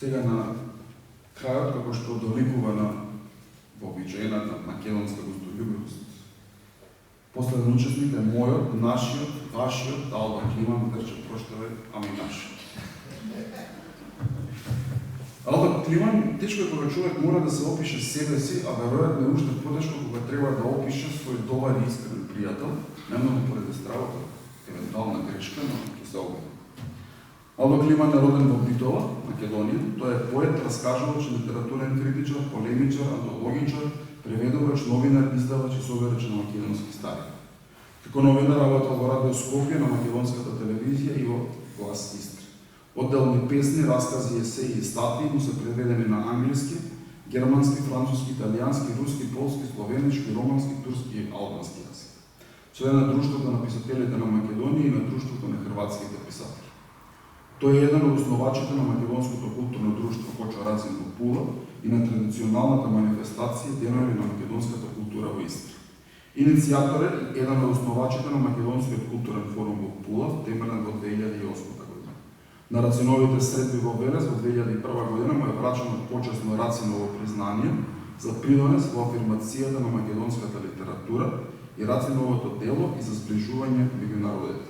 Сега на крајот, како што доликува на вообичаената македонска гостолюбивост, последен учесник е мојот, нашиот, вашиот, Албан Климан, рече проштаве, ама и нашиот. Албан Климан, тешко е кога човек мора да се опише себе си, а веројатно е уште потешко кога треба да опише свој добар и искрен пријател, немногу поради стравата, евентуална грешка, но ќе се обиде. Албан Климан е роден во Битола, Македонија. Тој е поет, раскажувач, литературен критичар, полемичар, антологичар, преведувач, новинар, издавач и собирач на македонски стари. Како новинар работел во Радио Скопје, на македонската телевизија и во Глас Истри. Одделни песни, раскази, есеи и статии му се преведени на англиски, германски, француски, италијански, руски, полски, словенички, романски, турски и албански јазик. Член на Друштвото на писателите на Македонија и на Друштвото на хрватските писатели. Тој е еден од основачите на Македонското културно друштво Кочо Рацин во Пула и на традиционалната манифестација Денови на македонската култура во Истра. Иницијатор е еден од основачите на Македонскиот културен форум во Пула, теменен во 2008 година. На Рациновите средби во Велес во 2001 година му е врачено почесно Рациново признание за принос во афирмацијата на македонската литература и Рациновото дело и за зближување меѓу народите.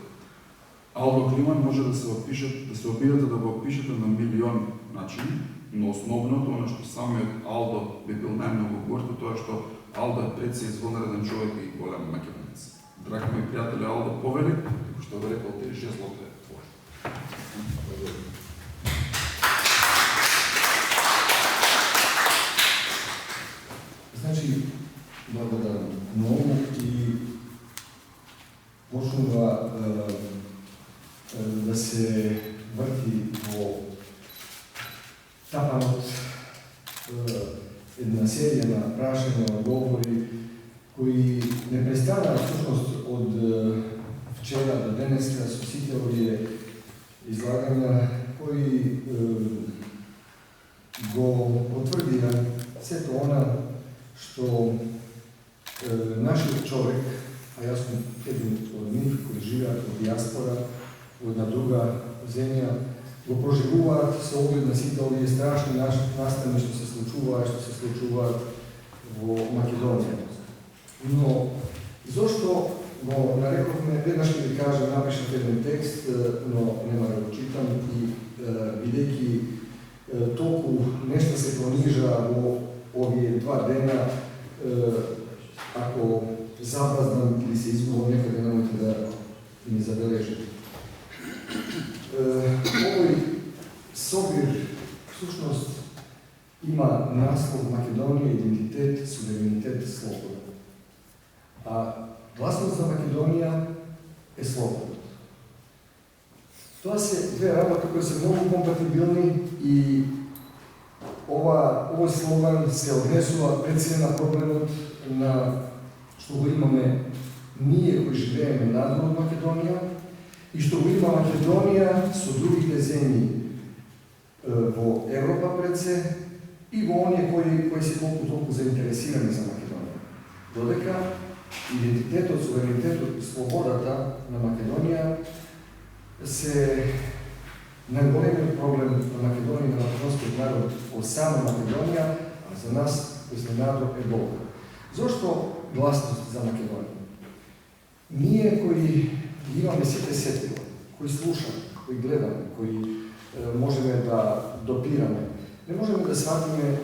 Албан Климан може да се обидете да го опишете на милион начини, но основното, оно што самиот Алдо би бил најмногу горд, тоа што Алдо е пред се извонреден човек и голем македонец. Драг мој пријател Алдо Повелик, како што ви рекол, те жезлот е твој. Значи, благодарам многу и почнува да се врти во тапанот една серија на прашања, одговори, кои не престанаат всушност од вчера до денеска со сите овие излагања, кои го потврдија сето она што нашиот човек, а јас сум еден од нив кои живеат во диаспора, во една друга земја, го проживуваат со оглед на сите овие страшни настани што се случуваат во Македонија. Но зошто го нарековме, веднаш ќе ви кажам, напишав еден текст, но нема да го читам и бидејќи толку нешто се пронижа во овие 2 дена, ако забразнам или се изгубам некаде, немојте да ми забележите. Овој собир всушност има наслов Македонија, идентитет, суверенитет, слобода. А гласност за Македонија е слобода. Тоа се две работи кои се многу компатибилни и овој слоган се однесува пред се на проблемот на што го имаме ние кои живееме надвор од Македонија и што го има Македонија со другите земји во Европа пред се и во оние кои се колку толку заинтересирани за Македонија. Додека идентитетот, суверенитетот и слободата на Македонија се најголемиот проблем на Македонија и на македонскиот народ од сама Македонија, а за нас изненадо е Бог. Зошто гласност за Македонија? Ние кои имаме сите сетива, кои слушаме, кои гледаме, кои можеме да допираме, не можеме да сватиме,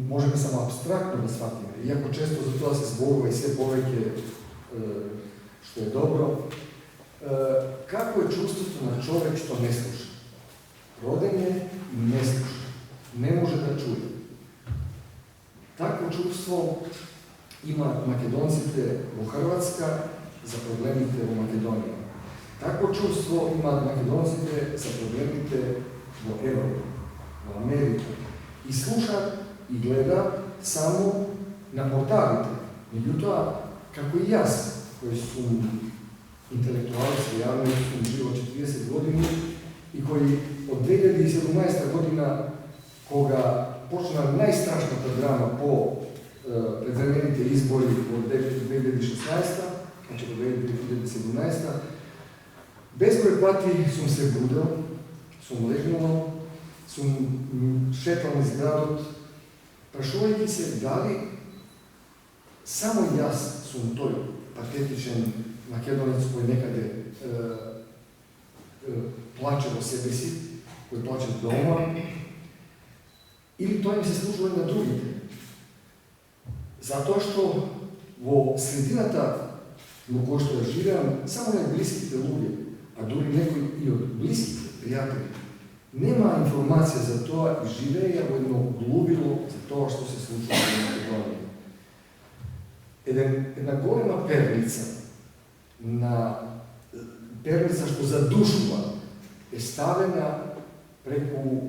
можеме само абстрактно да сватиме, иако често за тоа се зборува и се повеќе што е добро, како е чувството на човек што не слуша. Роден е и не слуша, не може да чуе. Такво чувство имаат македонците во Хрватска за проблемите во Македонија. Такво чувство имаат македонците за проблемите во Европа, во Америка. И слушаат и гледаат само на порталите. Меѓутоа, како и јас, кој сум интелектуалец, јавно сум живо 40 години и кој од 2017 година, кога почна најстрашната драма по предвремените избори во 2016, значи во 2017, безброј пати сум се будел, сум легнувал, сум шетал низ градот, прашувајќи се дали само јас сум тој патетичен македонец кој некаде плаче во себе си, кој плаче дома, или тоа им се служува и на другите. Затоа што во средината во која што ја живеам, само најблиските луѓе, а дури некои и од блиските пријатели, нема информација за тоа и живеја во едно глубило за тоа што се случува во Македонија. Една голема перница што задушува е ставена преку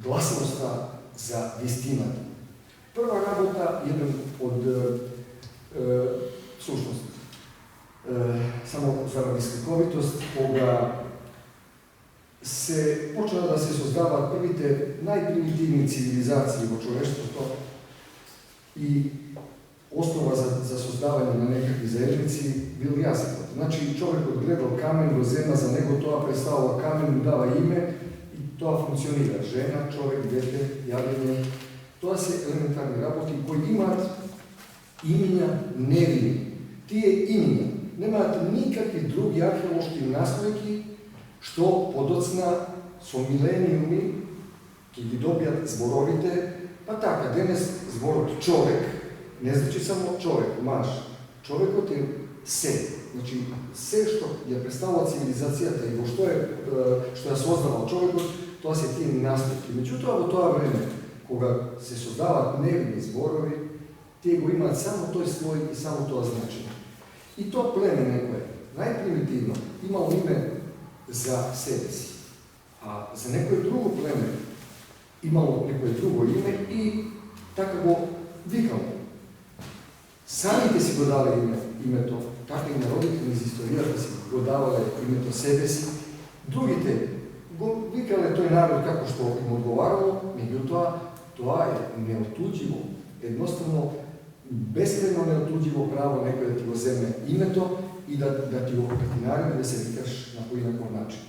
гласноста за вистината. Прва работа, еден од всушност, само заради сликовитост, кога се почна да се создаваат првите најпримитивни цивилизации во човештвото и основа за создавање на некакви заедници бил јазикот. Значи, човекот гледал камен во земја, за него тоа представува камен, му дава име и тоа функционира. Жена, човек, дете, јавење. Тоа се елементарни работи кои имаат имиња невини. Тие имиња немаат никакви други археолошки наслојки што подоцна со милениуми ќе ги добијат зборовите, па така, денес зборот човек не значи само човек, маж. Човекот е се. Значи, се што ја представува цивилизацијата и во што ја создавал човекот, тоа се тие наслојки. Меѓутоа, во тоа време, кога се создаваат невини зборови, тие го имаат само тој слој и само тоа значење. И тоа племе некое, најпримитивно, имало име за себе си, а за некој друго племе имало некој друго име и така го викало. Самите си го давале името, така и народите низ историјата си го давале името себе си, другите го викале тој народ како што им одговарало, меѓутоа тоа е неотуѓиво, едноставно бескрајно неотуѓиво право некој да ти го земе името и да ти го нареди да се викаш на поинаков начин.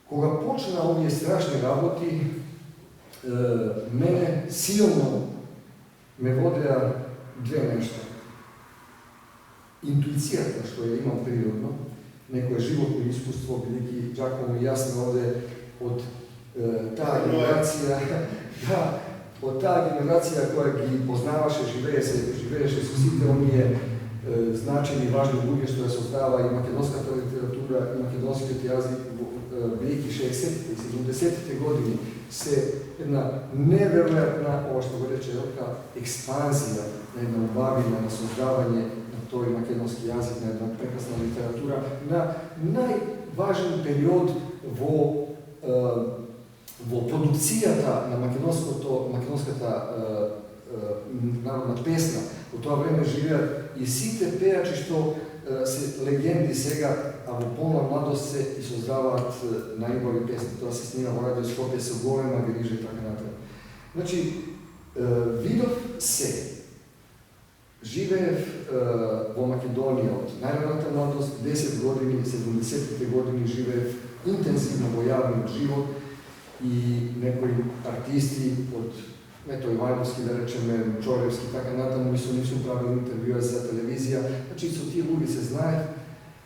Кога почна овие страшни работи, мене силно ме водеа две нешта. Интуицијата што ја имам природно, некое животно искуство, бидејќи Џаково и јас сме овде од таа генерација, од таа генерација која ги познаваше, живееше со сите оние значени важни луѓе што ја создава и македонската литература и македонскиот јазик, бидејќи 60-те и 70-те години се една неверојатна, ова што го рече Елка, експанзија на една убавина, на создавање на тој македонски јазик, на една прекрасна литература, на најважен период во продукцијата на македонската народна песна. Во тоа време живеат и сите пеачи што се легенди сега, а во полна младост се и создаваат најубави песни. Тоа се снима во Радио Скопје со голема грижа и така натаму. Значи, видов се. Живеев во Македонија од најраната младост, 10 години, 70-те години живеев интензивно во јавниот живот и некои артисти од Мето Ивановски, да речеме, Чоревски, така натаму, и со нив сум правил интервјуа за телевизија, значи со тие луѓе се знаев.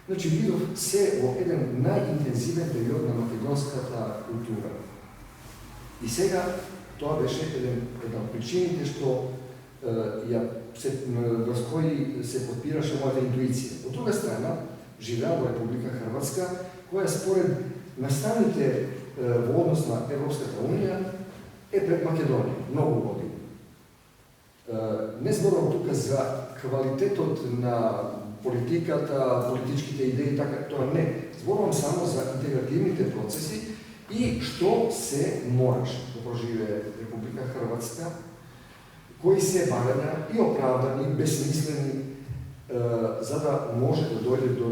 Значи видов се во еден најинтензивен период на македонската култура. И сега тоа беше една од причините што врз кои се подпираше мојата интуиција. Од друга страна, живеам во Република Хрватска, која според настаните во однос на Европската унија е пред Македонија, многу години. Не зборувам тука за квалитетот на политиката, политичките идеи, така, тоа не. Зборувам само за интегративните процеси и што се мораше да проживее Република Хрватска, кои се барања и оправдани, и безсмислени, за да може да дојде до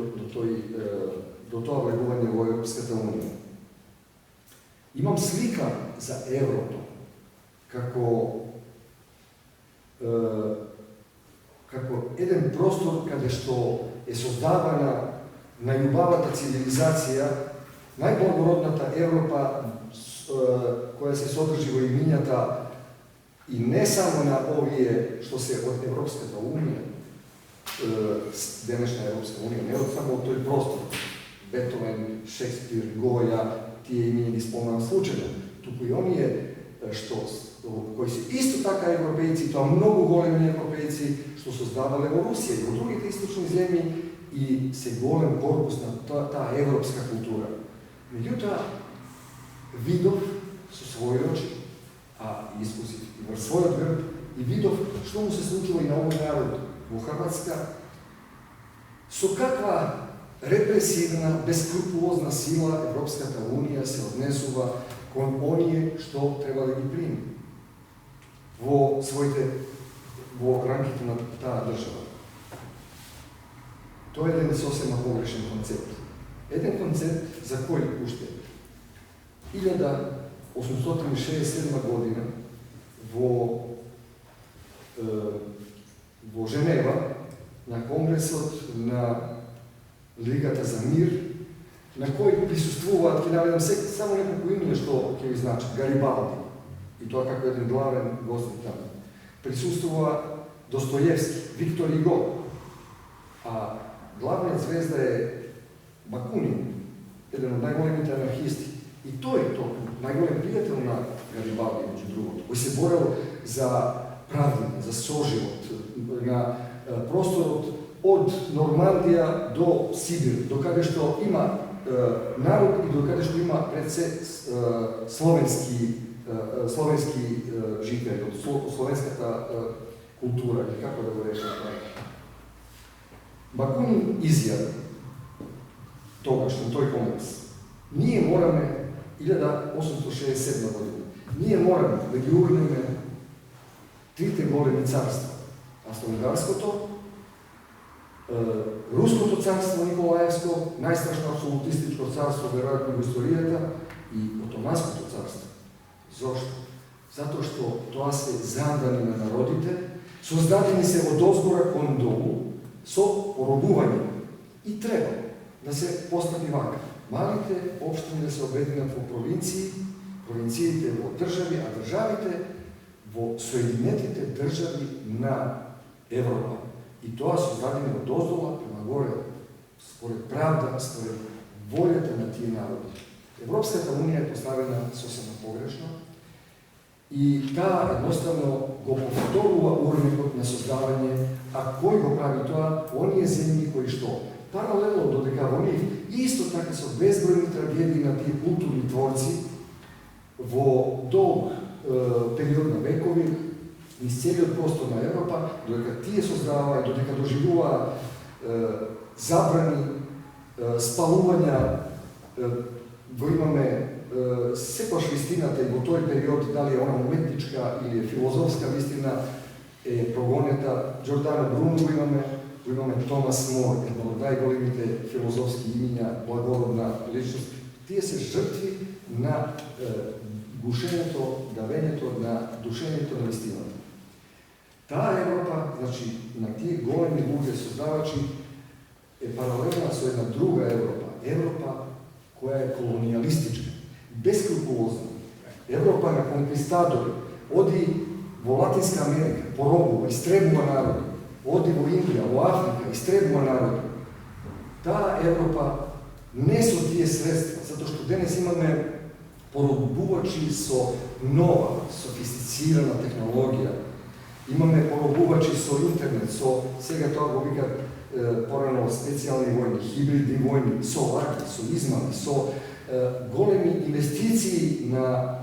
тоа влегување во Европската унија. Имам слика за еврото како еден простор каде што е создавана најубавата цивилизација, најблагородната Европа koja se sodrži во имињата и не само на овие што се од Европската унија, денешна Европска унија, не од само од тој простор, Бетовен, Шекспир, Гоја, тие имиња ги спомнам случајно, туку и оние кои се исто така европејци, тоа многу големи европејци што создавале во Русија и во другите источни земји и се голем корпус на таа европска култура. Меѓутоа, видов со своји очи, а искусив и врз својот грб, и видов што му се случува и на овој народ во Хрватска, со каква репресивна, бескрупулозна сила Европската унија се однесува кон оние што треба да ги прими во рамките на таа држава. Тоа е еден сосема погрешен концепт. Еден концепт за кој уште 1867 година во Женева на Конгресот на Лигата за мир, на кој присуствуваат, ќе наведам само неколку имиња што ќе ви значат, Гарибалди, и тоа како еден главен гост таму. Присуствува Достоевски, Виктор Иго, а главниот звезда е Бакунин, еден од најголемите анархисти. И тој најголем пријател на Гарибалди, меѓу другото, кој се борел за правдење, за соживот на просторот од Нормандија до Сибир, до каде што има народ и до каде што има пред се словенски жители, од словенската култура, или како да го речем. Бакунин изјави тогаш на тој конгрес: ние мораме 1867 година. Ние мораме да ги урнеме трите големи царства. Австро-Унгарското, Руското царство Николаевско, најстрашно абсолютистичко царство веројатно во историјата, и Отоманското царство. Зошто? Затоа што тоа се задани на народите, создадени се од озгора кон долу, со поробување. И треба да се постави вака: малите општини да се обединат во провинции, провинциите во држави, а државите во Соединетите држави на Европа. И тоа создадено од оздола према горе, според правда, според волјата на тие народи. Европската унија е поставена сосема погрешно и таа едноставно го повторува урнекот на создавање, а кој го прави тоа? Оние земји кои што паралелно додека во нив исто така со безбројни трагедии на тие културни творци во долг период на векови низ целиот простор на Европа, додека тие создаваа и додека доживуваа забрани, спалувања, го имаме секојаш вистината и во тој период, дали е она уметничка или филозофска вистина, е прогонета. Джордано Бруно го имаме Томас Мор, едно од најголемите филозофски имиња, благородна личност. Тие се жртви на гушењето, давењето, на душењето на вистината. Таа Европа, значи, на тие големи луѓе создавачи, е паралелна со една друга Европа. Европа која е колониалистичка, бескрупулозна. Европа на конквистадори. Оди во Латинска Америка, поробува, истребува народи. Оди во Индија, во Африка, истребува народи. Таа Европа не со тие средства, затоа што денес имаме поробувачи со нова, софистицирана технологија. Имаме поробувачи со интернет, со сега тоа го викат порано специјални војни, хибридни војни, со лаки, со измами, со големи инвестиции на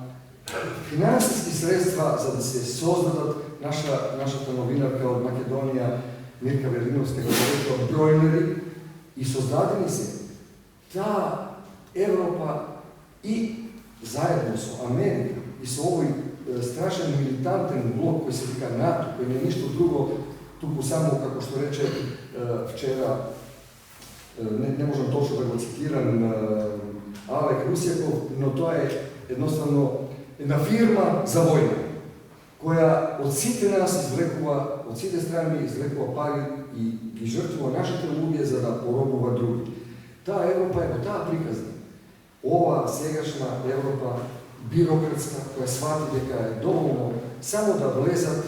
финансиски средства за да се создадат. Нашата новинарка од Македонија, Мирка Велиновска, го рече бројлери, и создадени се таа Европа и заедно со Америка и со овој страшен милитантен блок кој се вика НАТО, кој не е ништо друго, туку само, како што рече вчера, не можам точно да го цитирам, Алек Русјаков, но тоа е едноставно една фирма за војна, која од сите нас извлекува, од сите страни извлекува пари и ги жртвува нашите луѓе за да поробува други. Таа Европа е во таа приказна. Ова сегашна Европа birokratska, koja shvati дека je dovoljno samo da влезат,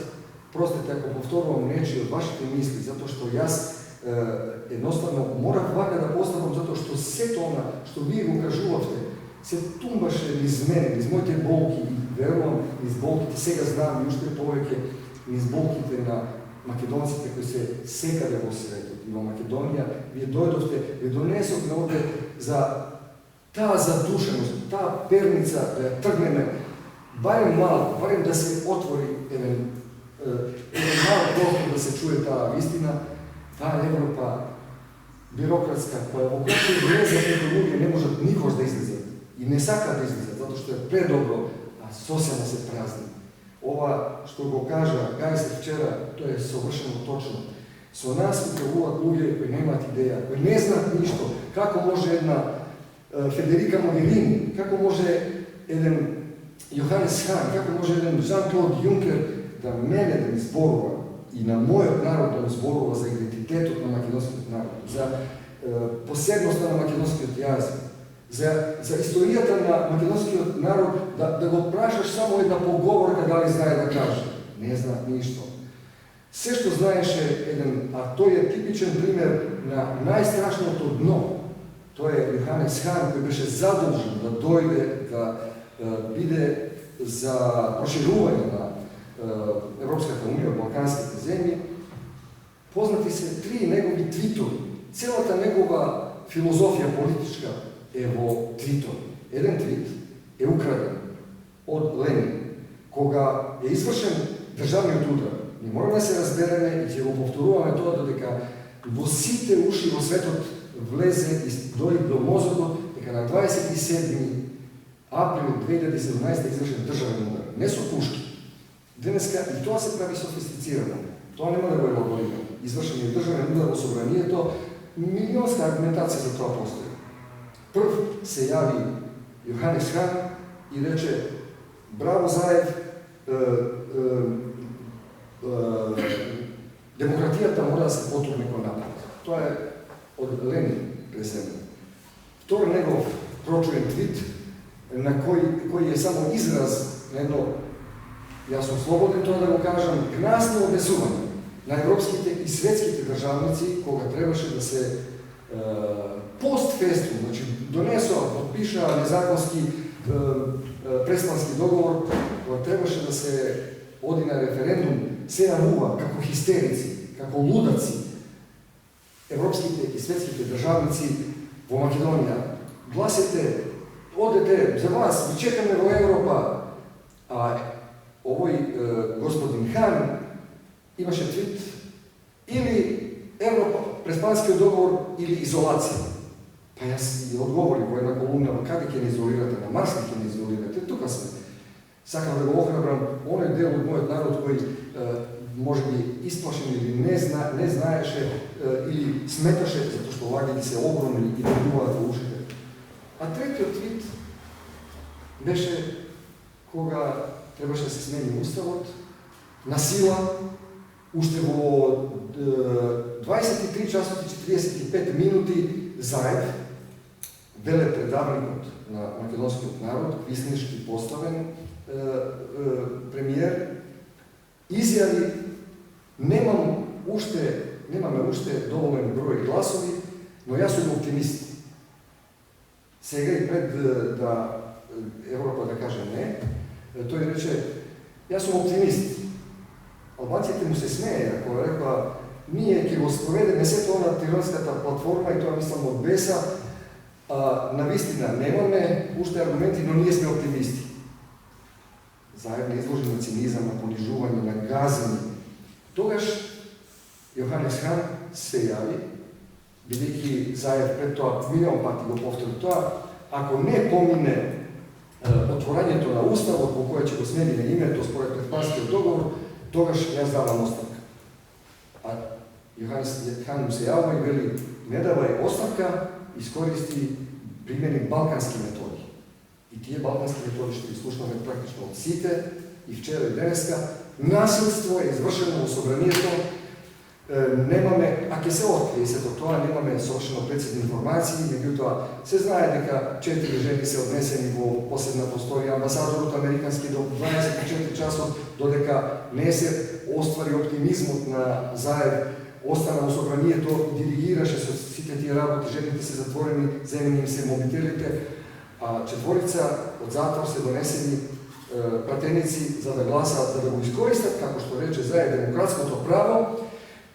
простите ако повторувам нечи од вашите мисли, затоа што јас едноставно морав вака да поставам, затоа што сето она што вие го кажувавте, се тумбаше низ мене, низ моите болки, и верувам низ болките, сега знам и уште повеќе низ болките на македонците кои се секаде во светот и во Македонија, вие дојдовте, вие донесовте овде за таа задушеност, таа перница да ја тргнеме, барем малко, барем да се отвори еден мал простор да се чуе таа вистина, таа Европа бирократска, која во која влезат некои луѓе не можат никош да излезат и не сакаат да излезат, затоа што е предобро, а сосема се празни. Ова што го кажа Гајсер вчера, тоа е совршено точно. Со нас управуваат луѓе кои немаат идеја, кои не знаат ништо, како може една Федерика Могерини, како може еден Јоханес Хан, како може еден Жан-Клод Јункер да мене да ми зборува и на мојот народ да ми зборува за идентитетот на македонскиот народ, за посебноста на македонскиот јазик, за историјата на македонскиот народ, да го прашаш само една поговорка дали знае да каже. Не знаат ништо. Се што знаеше еден, а тој е типичен пример на најстрашното дно. Тој е Јоханес Хан, кој беше задолжен да дојде, да биде за проширување на Европската унија, балканските земји. Познати се 3 негови твитови. Целата негова филозофија политичка е во твитови. Еден твит е украден од Ленин, кога е извршен државниот удар. Ние мораме да се разбереме и ќе го повторуваме тоа додека во сите уши во светот влезе и дојде до мозокот дека на 27. април 2017 е извршен државен удар. Не со пушки. Денеска и тоа се прави софистицирано. Тоа нема да го елаборирам. Извршен е државен удар во собранието, милионска аргументација за тоа постои. Прв се јави Јоханес Хан и рече: браво Заев, демократијата мора да се потурне кон напред. Тоа е од Ленин преземен. Втор негов прочуен твит, на кој е само израз на едно, јас сум слободен тоа да го кажам, гнасно обезување на европските и светските државници, кога требаше да се постфестум, значи донесоа, подпишаа незаконски преспански договор, кога требаше да се оди на референдум, се јавува како хистерици, како лудаци, европските и светските државници во Македонија. Гласите, одете за вас, ви чекаме во Европа. А овој господин Хан имаше твит или Европа, преспанскиот договор или изолација. Па јас ја одговори во една колумна, каде ќе не изолирате, на Марс ќе не изолирате, тука сме. Сакам да го охрабрам оној дел од мојот народ кој може би исплашен или не знаеше или сметаше, затоа што лагите се огромни и добуваат во ушите. А третиот твит беше кога требаше да се смени уставот, на сила, уште во 23 часот и 45 минути Заев, велепредавникот на македонскиот народ, квиснички поставен премиер, изјави: немаме уште доволен број гласови, но јас сум оптимист. Сега и пред да Европа да каже не, тој рече: јас сум оптимист. Албанците му се смееја кога рекла: ние ќе го спроведеме сето на тиранската платформа и тоа мислам од беса. Навистина немаме уште аргументи, но ние сме оптимисти. Заедно изложи на цинизам, на понижување, на газење. Тогаш Јоханес Хан се јави, бидејќи Заев пред тоа милион пати го повтори тоа, ако не помине отворањето на уставот во кој ќе го смени на името според преспанскиот договор, тогаш јас давам оставка. А Јоханес Хан му се јавува и вели: не давај оставка, искористи, примени балкански методи. И тие балкански методи што ги слушнаме практично од сите, и вчера и денеска. Насилство е извршено во собранието, Nemame, ako se otkrije se to, nemame sovršeno precizne informacije, međutim, se znaje дека 4 ženi se odneseni vo posebna prostorija ambasadorut amerikanski do 24 časov, dodека не се оствари оптимизмот на Заев, остана усобрание, то диригираше со сите тие работи, жените се затворени, земени им се мобителите, а четворица од затвор се донесени пратеници за да гласаат, за да го искористат, како што рече Заев, демократското право,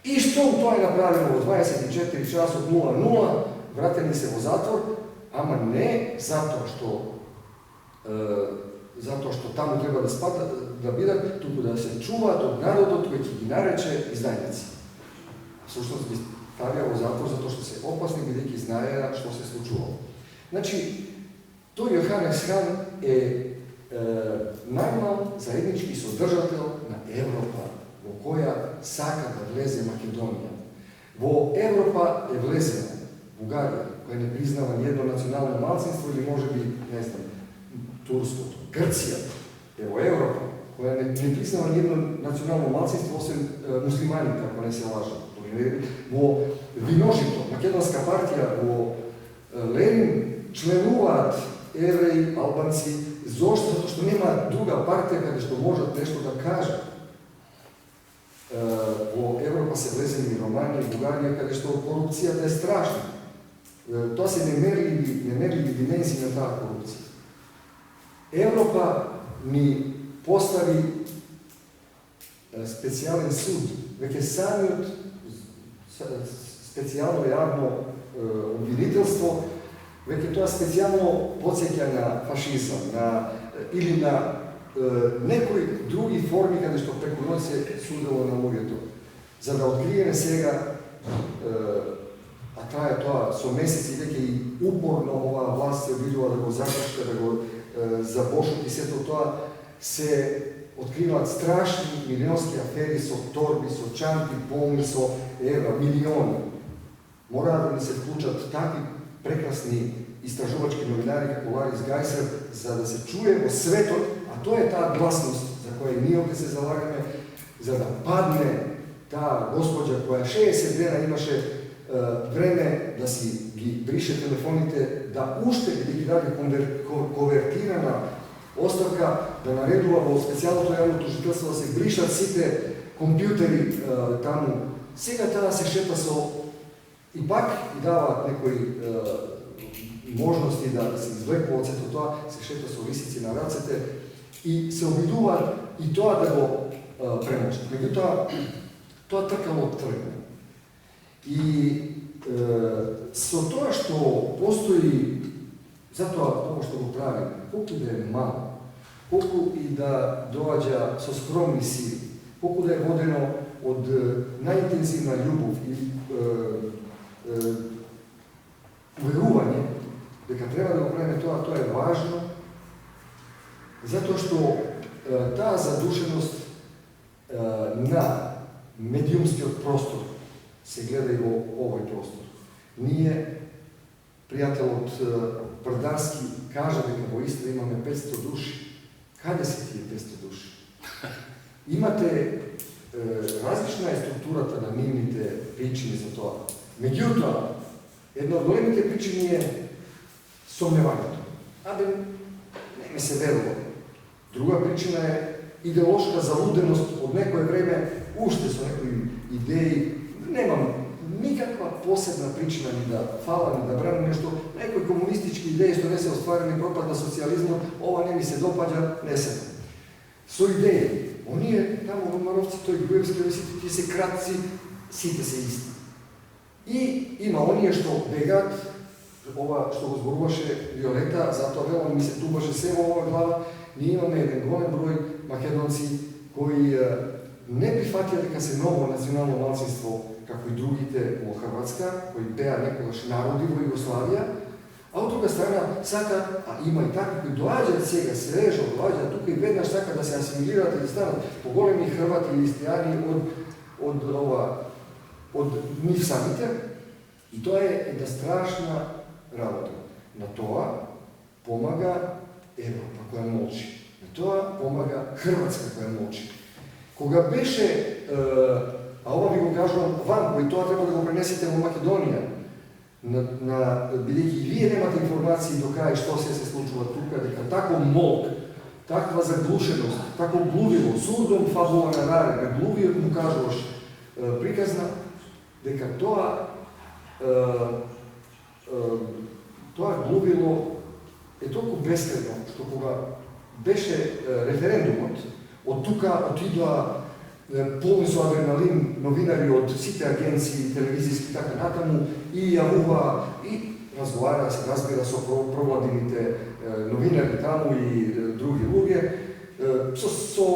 и што тоа е направено во 24 часот 00, вратени се во затвор, ама не затоа што таму треба да спадат, да бидат, туку да се чуваат од народот кој ќе ги нарече издајници. Всушност ги ставија во затвор затоа што се опасни, бидејќи знаеа што се случувало. Значи, тој Јоханес Хан е најмал заеднички содржател на Европа, во која сака да влезе Македонија. Во Европа е влезена Бугарија, која не признава ниедно национално малцинство или може би, не знам, турското. Грција е во Европа, која не признава ниедно национално малцинство, освен муслиманите, ако не се лажа. Во Виножито, македонска партија, во Ленин членуваат евреи, албанци, зошто? Затоа што нема друга партија каде што можат нешто да кажат. Во Европа се влезени Романија и Бугарија, каде што корупцијата е страшна. Тоа се немерливи димензии на таа корупција. Европа ни постави специјален суд, веќе самиот специјално јавно обвинителство, веќе тоа специјално потсеќа на фашизам, или на некои други форми каде што преку ноќ се судело на луѓето. За да откриеме сега, а трае тоа со месеци, веќе и упорно оваа власт се обидува да го закршка, да го забошути сето тоа, се откриваат страшни милионски афери со торби, со чанти, полни со евра, милиони. Мора да ни се вклучат такви прекрасни истражувачки новинари како Ларис Гајсер, за да се чуе во светот, а тоа е таа гласност за која ние овде се залагаме, за да падне таа господја која 60 дена имаше време да си ги брише телефоните, да уште ги даде конвертирана оставка, да наредува во специјалното јавно тужителство да се бришат сите компјутери таму. Сега таа се шета со и пак и дава некои можности да се извлекува од сето тоа, се шета со лисици на рацете и се обидуваат и тоа да го премочат. Меѓутоа, тоа тркало тргна. И со тоа што постои, затоа тоа што го прави, колку да е мало, колку и да доаѓа со скромни сили, колку да е водено од најинтензивна љубов и уверување дека треба да го правиме тоа е важно, затоа што таа задушеност на медиумскиот простор се гледа и во овој простор. Ние, пријателот Брдарски, кажа дека во Истра имаме 500 души. Каде се тие 500 души? Имате различна е структурата на нивните причини за тоа. Меѓутоа, една од големите причини е сомневањето. Не ми се верува. Друга причина е идеолошка залуденост од некое време, уште со некои идеи. Немам никаква посебна причина ни да фала, ни да брани нешто, некои комунистички идеи што не се остварени, пропад на социјализмот, ова не ми се допаѓа, не се. Со идеи. Оние, таму Романовци, тој Груевски, тие се кратци, сите се исти. И има оние што бегат, ова што го зборуваше Виолета, затоа вело ми се тубаше се во ова глава, ние имаме еден голем број македонци кои не прифатија дека се ново национално малцинство како и другите во Хрватска, кои беа некогаш народи во Југославија, а од друга страна сакаат, а има и такви кои доаѓаат сега, свежо, доаѓаат тука и веднаш сакаат да се асимилираат и да станат поголеми хрвати или истијани од нив самите. И тоа е една страшна работа. На тоа помага Европа која молчи. На тоа помага Хрватска која молчи. Кога беше a ова ви го кажувам вам, кои тоа треба да го пренесете во Македонија. Бидејќи вие немате информации до крај што се случува тука, дека тако молк, таква заглушеност, тако блудило, сурдом фабула на раре, блудиот му кажуваш приказна, дека тоа блудило е толку бескредно, што кога беше референдумот, од тука отидоа полни со адреналин новинари од сите агенции, телевизиски така натаму и јавува и разбира со провладините новинари таму и други луѓе со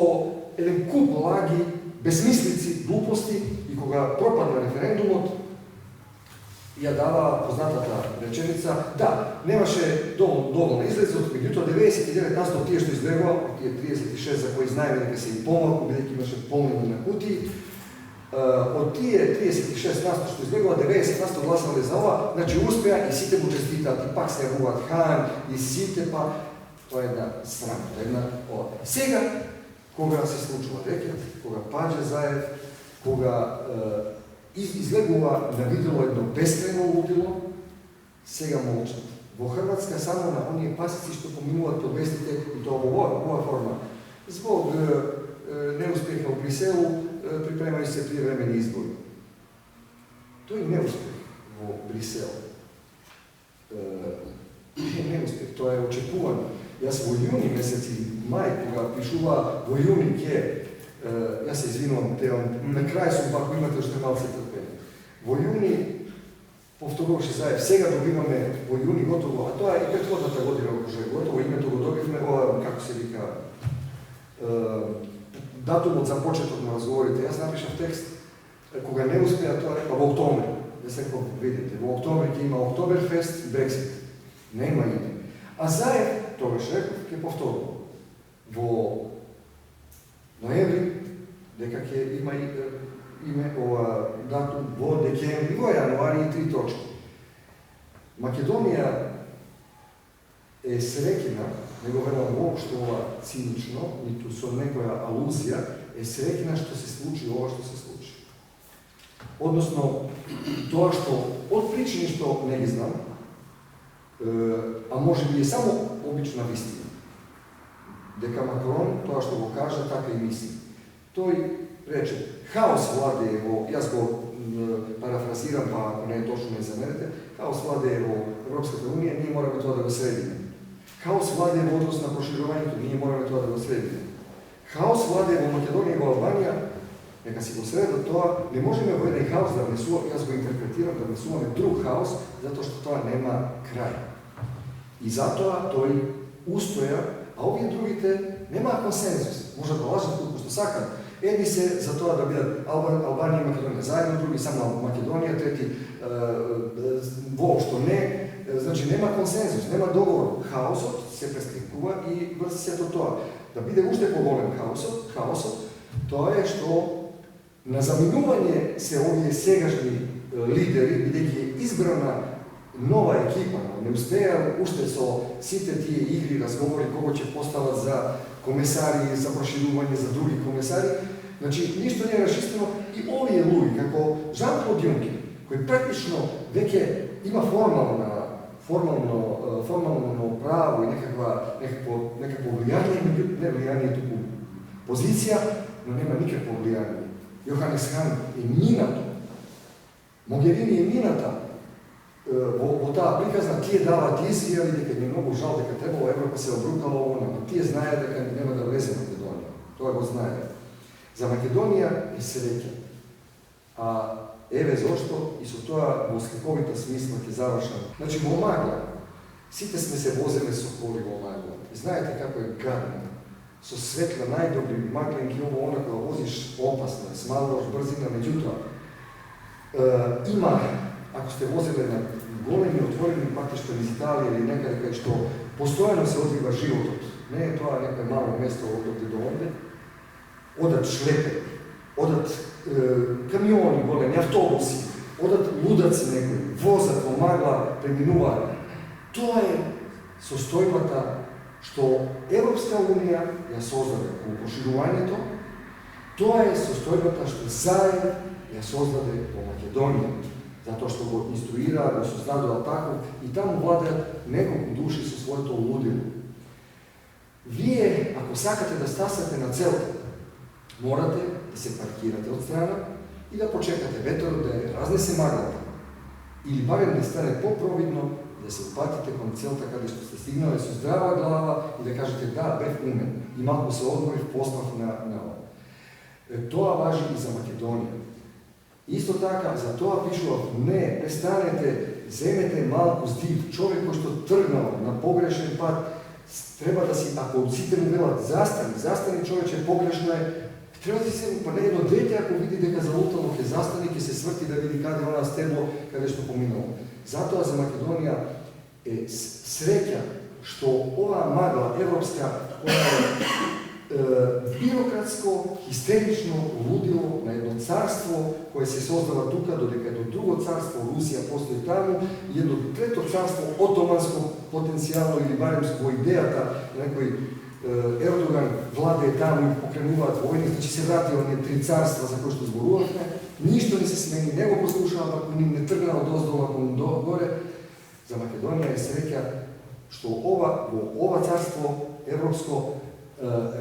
еден куп лаги, безмислици, глупости и кога пропадна референдумот ја дава познатата реченица, да, немаше доволно излезот, меѓутоа 99% тие што излегува, тие 36 за кои знаеме дека се и помалку, бидејќи имаше полнени на кутии, од тие 36% што излегува, 90% гласале за ова, значи успеа и сите му честитаат, и пак се јавуваат Хан, и сите па, тоа е една срамота, една ова. Сега, кога се случува рекет, кога паѓа Заев, кога излегува на видело едно бескрајно лудило, сега молчат. Во Хрватска само на оние пасици што поминуваат под вестите, и тоа во оваа форма, због неуспеха во Бриселу, припремају се приевремени избори. Тој неуспех во Брисел е неуспех, тоа е очекувано. Јас во јуни месец и мај, кога пишува во јуни ке, јас се извинувам, на крај сум пак имате уште малце трпение. Во јуни повторуваше Заев, сега добиваме во јуни готово, а тоа е и претходната година окружение готово, името го добивме, ова, како се вика, датумот за почеток на разговорите. Јас напишав текст, кога не успеа тоа, во октомври, да се видите, во октомври ќе има Октоберфест и Брексит. Нема име. А Заев, тогаш реков, ќе повторува. Во ноември, дека ќе има име ова датум во декември, во јануари и 3 точки. Македонија е среќена, не го велам воопшто ова цинично, ниту со некоја алузија, е среќена што се случи ова што се случи. Односно, тоа што од причини што не ги знам, а може би е само обична вистина, дека Макрон, тоа што го кажа, така и мисли. Тој рече, хаос владее во, јас го парафразирам, па ако не е точно не замерете, хаос владее во Европската унија, ние мораме тоа да го средиме. Хаос владее во однос на проширувањето, ние мораме тоа да го средиме. Хаос владее во Македонија и во Албанија, нека си го средат тоа, не можеме во еден хаос да внесуваме, јас го интерпретирам, да внесуваме друг хаос, затоа што тоа нема крај. И затоа тој устоја, а овие другите немаа консензус. Може да лажат колку што сакат. Едни се за тоа да бидат Албанија и Македонија заедно, други само Македонија, трети воопшто не. Значи нема консензус, нема договор. Хаосот се прескрикува и врз сето тоа. Да биде уште поголем хаосот, тоа е што на заминување се овие сегашни лидери, бидејќи е избрана нова екипа, не успеа уште со сите тие игри, разговори, кого ќе постават за комесари, за проширување, за други комесари. Значи, ништо не е расчистено и овие луѓе, како Жан-Клод Јункер, кој практично веќе има формално право и некакво влијание, не влијание, туку позиција, но нема никакво влијание. Јоханес Хан е минато. Могерини е мината. Во таа приказна тие дават изјави дека ми многу жал дека требало Европа се обрукала ово, но тие знаеат дека нема да влезе Македонија. Тоа го знаеат. За Македонија е среќа. А еве зошто и со тоа во сликовита смисла ќе завршам. Значи во магла, сите сме се возеле со коли во магла. И знаете како е гадно. Со светла најдобри магленки, ово она кога возиш опасно, смалуваш брзина, меѓутоа има, ако сте возеле на големи отворени патишта низ Италија или некаде кај што постојано се одвива животот, не е тоа некој мало место од до онде, одат шлепери, одат камиони големи, автобуси, одат лудаци некои, возат во магла, преминуваат. Тоа е состојбата што Европска унија ја создаде во проширувањето To je состојбата што заедно ја создаде во Македонија, затоа што го инструира, го создадува тако и таму владеат неколку души со своето лудило. Вие, ако сакате да стасате на целта, морате да се паркирате од страна и да почекате ветерот да ја разнесе маглата, или барем да стане попровидно да се упатите кон целта каде што сте стигнале со здрава глава и да кажете да, бев умен и малку се одморив, поспав на ова. Тоа важи и за Македонија. Исто така, за тоа пишував, не, престанете, земете малку здив, човек кој што тргнал на погрешен пат, треба да си, ако сите му велат, застани човече, погрешно е, треба да се, па не едно дете, ако види дека залутало, ќе застани, ќе се сврти да види каде она стебло, каде што поминало. Затоа за Македонија е среќа што оваа магла европска, која е бирократско, хистерично лудило на едно царство кое се создава тука, додека едно друго царство, Русија, постои таму, и едно трето царство, отоманско, потенцијално или барем во идејата, некој Ердоган владее таму и покренуваат војни, значи се врати оние три царства за кои што зборувавме, ништо не се смени, не го послушава, ако ним не тргна од оздола кон горе. За Македонија е среќа што во ова царство европско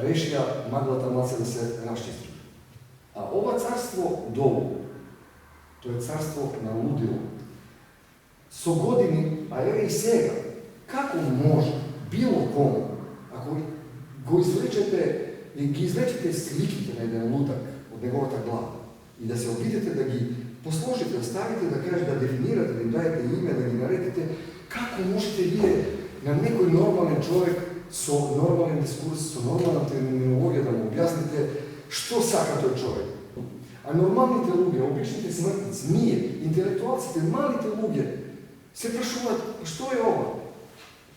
решија маглата малце да се расчисти. А ова царство долу, тоа е царство на лудило. Со години, а еве и сега, како може било кому, ако го извлечете и ги извлечете сликите на еден лудак од неговата глава и да се обидете да ги посложите, да ставите, да кажете, да дефинирате, да им даете име, да ги наредите, како можете вие на некој нормален човек со нормален дискурс, со нормална терминологија да му објасните што сака тој човек. А нормалните луѓе, обичните смртници, ние, интелектуалците, малите луѓе, се прашуваат, што е ова?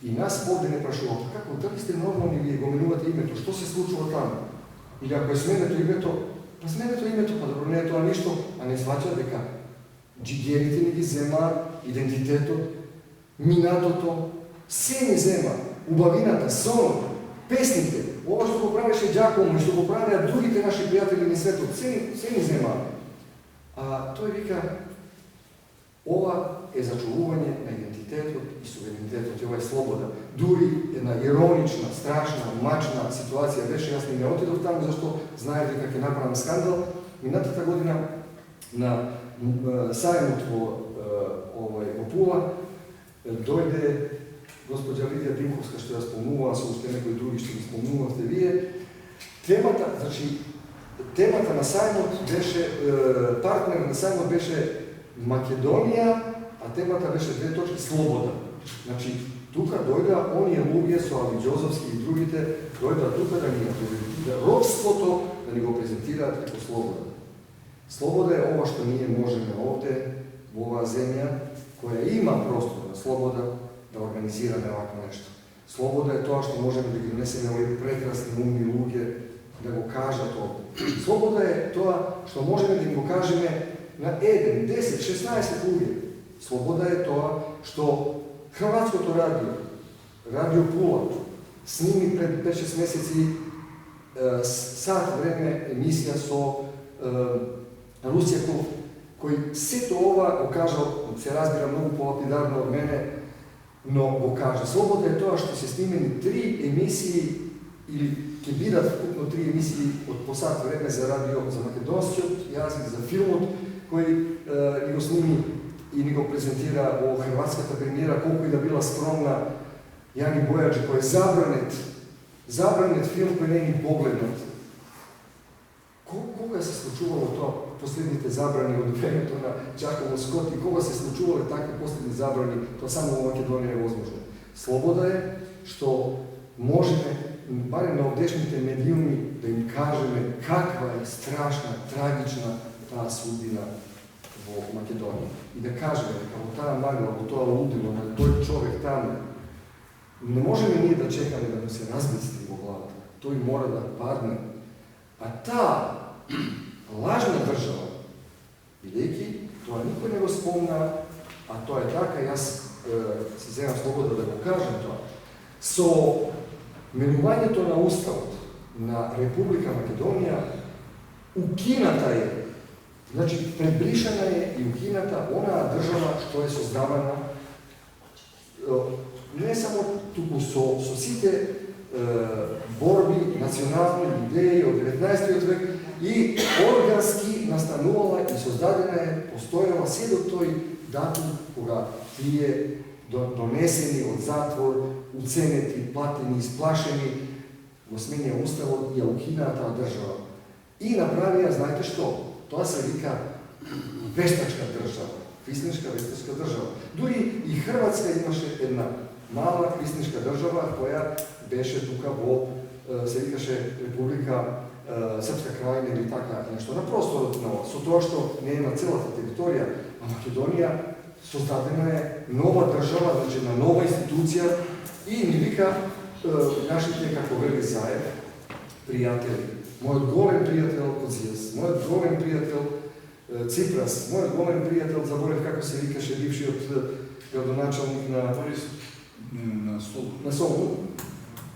И нас овде не прашуваат, како, дали сте нормални, вие го менувате името, што се случува таму? Или ако е сменето името, па сменето името, па добро, не е тоа ништо, а не сваќа дека джигерите ни ги земаат, идентитетот, минатото, се ни зема, убавината, сонот, песните, ова што го правеше Ѓакомо и што го правеа другите наши пријатели на светот, се ни земаат. А тој вика, ова е зачувување на идентитетот и суверенитетот, и ова е слобода. Дури една иронична, страшна, мачна ситуација беше, јас не отидов таму, зашто знаев дека ќе направам скандал. Минатата година на сајмот во Пула дојде госпоđа Лидија Димковска, што ја спомнува, со уште некои други што ги спомнувавте вие. Темата на сајмот беше, партнер на сајмот беше Македонија, а темата беше две точки слобода. Значи, тука дојда оние луѓе со Али Ѓозовски и другите, дојда тука да ни робството, да ни го презентираат како слобода. Слобода е ова што ние можеме овде, во оваа земја, која има простор на слобода, да организираме овакво нешто. Слобода е тоа што можеме да ги внесеме овие прекрасни умни луѓе, да го кажат овде. Слобода е тоа што можеме да им го кажеме на 1, 10, 16 луѓе. Слобода е тоа што Хрватското радио Пула, сними пред 5-6 месеци сат време емисија со Русјаков, кој сето ова го кажал, се разбира многу полапидарно од мене, но го кажа. Слобода е тоа што се снимени 3 емисии или ќе бидат вкупно 3 емисии од по сат време за радио, за македонскиот јазик, за филмот кој ни го сними и ни го презентира во хрватската премиера, колку и да била скромна, Јани Бојаджи, кој е забранет филм кој не е ни погледнат. Кога се случувало тоа, последните забрани од времето на Ѓакомо Скот и кога се случувале такви последни забрани, тоа само во Македонија е возможно. Слобода е што можеме, барем на овдешните медиуми, да им кажеме каква е страшна, трагична таа судбина во Македонија. И да кажеме дека во таа магла, во тоа лудило на тој човек таму, не можеме ние да чекаме да му се размисли во главата. Тој мора да падне. А таа лажна држава, бидејќи тоа никој не го спомна, а тоа е така, јас се земам слобода да го кажам тоа, со менувањето на Уставот на Република Македонија, ukinata je, znači prebrišana je i ukinata ona država što je sozdavana ne samo tuku so site borbi nacionalne ideje od 19. vek i organski nastanuvala i sozdadena je, postojala sve do toj datum koga tije doneseni od zatvor, uceneti, plateni, isplašeni, osmenja ustavo je ukinata država. I napravija, znajte što, to se vika veštačka država, kvisniška veštačka država. Duri i Hrvatska imaše jedna mala kvisniška država koja beše tuka vo, se vikaše Republika Srpska krajina ili taka nešto na prostoru Dunava. So to što nema cela ta teritorija, a Makedonija sozdadena je nova država, znači jedna nova institucija i ni vika naši te kako veli zaje, prijatelji. Moj golem prijatelj Kozijas, moj golem prijatelj Cipras, moj golem prijatelj, zaborav kako se vikaše bivši od gradonačelnik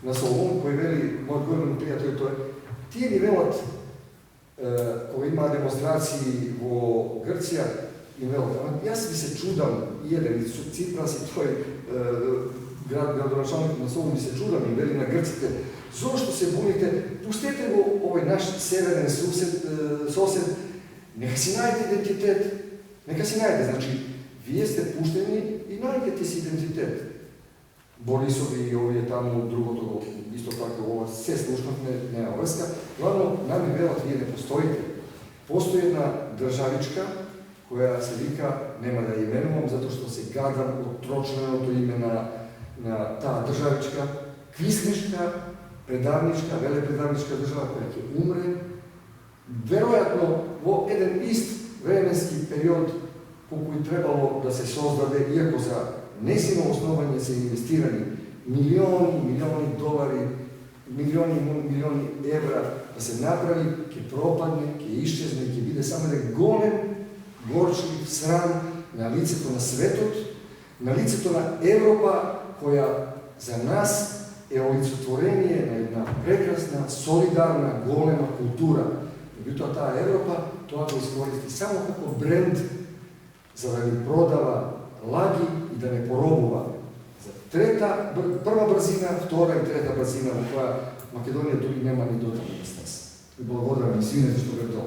na Solunu, koji veli, moj golem prijatelj, to je tijeni velat koji ima demonstraciji u Grcija i velat. Ja se čudam, jedan Cipras i to je gradonačelnik na Solunu, se čudam i veli na Grcite, zašto se bunite, pustite go ovaj naš severen sosed, neka si najde identitet, neka si najde, znači, vi ste pušteni i najdete si identitet. Borisovi i ovi je tamo drugo togo, isto tako, ova sve slušnost nema vrska. Glavno, nam je velat, vi ne postojite. Postoji jedna državička koja se vika, nema da je imenom, zato što se gadam otročeno to ime na ta državička, kvisniška, predavnička, velepredavnička država koja će umre. Verojatno, u jedan ist vremenski period koliko je trebalo da se sozdade, iako za nesino osnovanje se investirani milioni dolari, milioni evra, da se napravi, ke propadne, ke iščezne, ke vide samo da je golem, gorčljiv, sram, na lice to na svetot, na lice to na Evropa, koja za nas je olicotvorenje na jedna prekrasna, solidarna, golema kultura. Međutim, ta Evropa to ako iskoristi samo kako brend za da ne prodava lagi i da ne porobova. Prva brzina, vtora i treta brzina u koja Makedonija drugi nema ni dodatno mjesta. I blagodaram i svine što ga to.